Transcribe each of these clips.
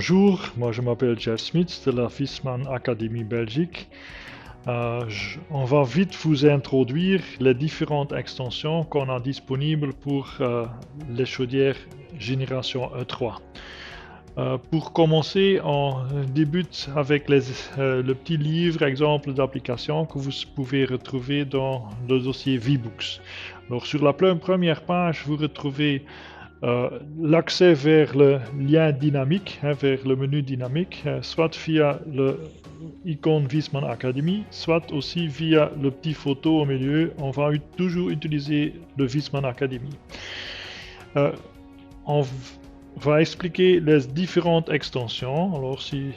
Bonjour, moi je m'appelle Jeff Smith de la Viessmann Académie Belgique. On va vite vous introduire les différentes extensions qu'on a disponibles pour les chaudières génération E3. Pour commencer, on débute avec le petit livre exemple d'application que vous pouvez retrouver dans le dossier VBooks. Alors sur la première page, vous retrouvez l'accès vers le lien dynamique, vers le menu dynamique, soit via l'icône Viessmann Academy, soit aussi via le petit photo au milieu. On va toujours utiliser le Viessmann Academy. On va expliquer les différentes extensions. Alors si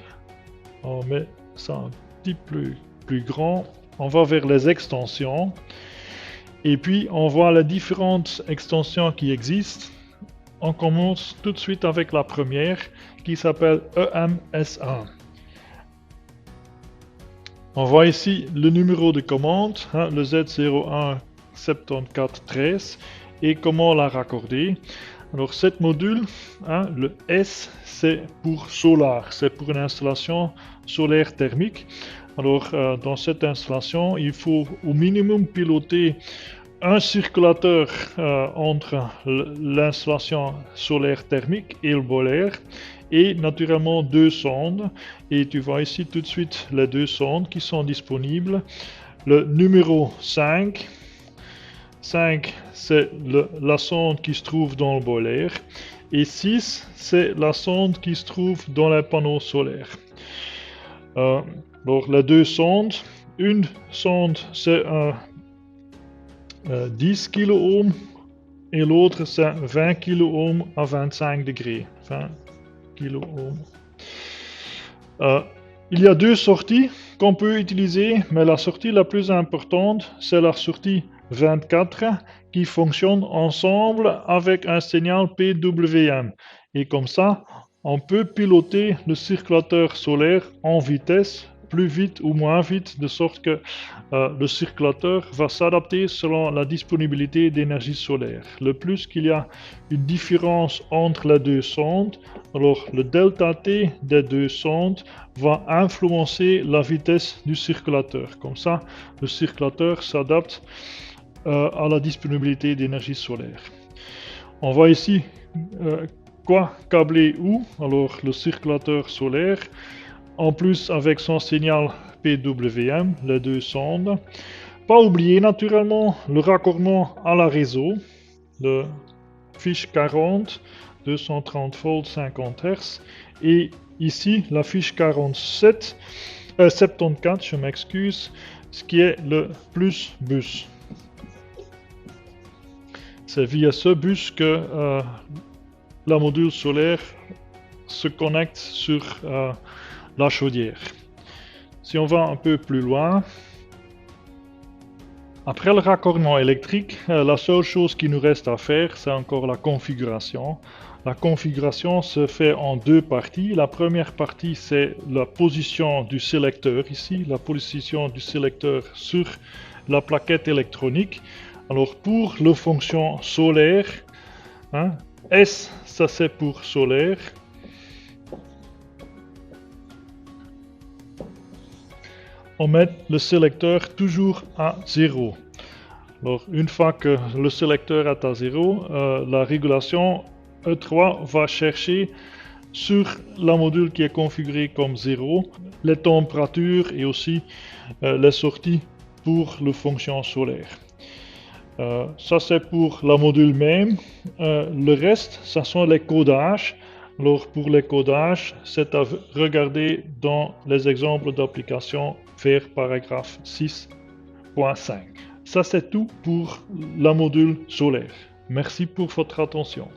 on met ça un petit peu plus grand, on va vers les extensions. Et puis on voit les différentes extensions qui existent. On commence tout de suite avec la première qui s'appelle EMS1. On voit ici le numéro de commande, le Z017413 et comment la raccorder. Alors cette module, le S, c'est pour solar, c'est pour une installation solaire thermique. Alors dans cette installation, il faut au minimum piloter un circulateur entre l'installation solaire thermique et le boiler et naturellement deux sondes, et tu vois ici tout de suite les deux sondes qui sont disponibles. Le numéro 5 c'est la sonde qui se trouve dans le boiler et 6 c'est la sonde qui se trouve dans les panneaux solaires. Alors les deux sondes, une sonde c'est un 10 kOhm et l'autre c'est 20 kOhm à 25 degrés. 20 kOhm. Il y a deux sorties qu'on peut utiliser, mais la sortie la plus importante c'est la sortie 24 qui fonctionne ensemble avec un signal PWM. Et comme ça, on peut piloter le circulateur solaire en vitesse, plus vite ou moins vite, de sorte que le circulateur va s'adapter selon la disponibilité d'énergie solaire. Le plus qu'il y a une différence entre les deux sondes, alors le delta T des deux sondes va influencer la vitesse du circulateur. Comme ça, le circulateur s'adapte à la disponibilité d'énergie solaire. On voit ici quoi câbler où. Alors le circulateur solaire, en plus avec son signal PWM, les deux sondes. Pas oublier naturellement le raccordement à la réseau, de fiche 40, 230 volts, 50 Hz. Et ici la fiche 74, je m'excuse, ce qui est le plus bus. C'est via ce bus que la module solaire se connecte sur la chaudière. Si on va un peu plus loin, après le raccordement électrique, la seule chose qui nous reste à faire, c'est encore la configuration. La configuration se fait en deux parties. La première partie, c'est la position du sélecteur ici, la position du sélecteur sur la plaquette électronique. Alors pour la fonction solaire, S, ça c'est pour solaire. On met le sélecteur toujours à 0. Alors une fois que le sélecteur est à 0, la régulation E3 va chercher sur la module qui est configurée comme 0 les températures et aussi les sorties pour la fonction solaire. Ça c'est pour la module même. Le reste, ça sont les codages. Alors pour les codages, c'est à regarder dans les exemples d'application vers paragraphe 6.5. Ça c'est tout pour la module solaire. Merci pour votre attention.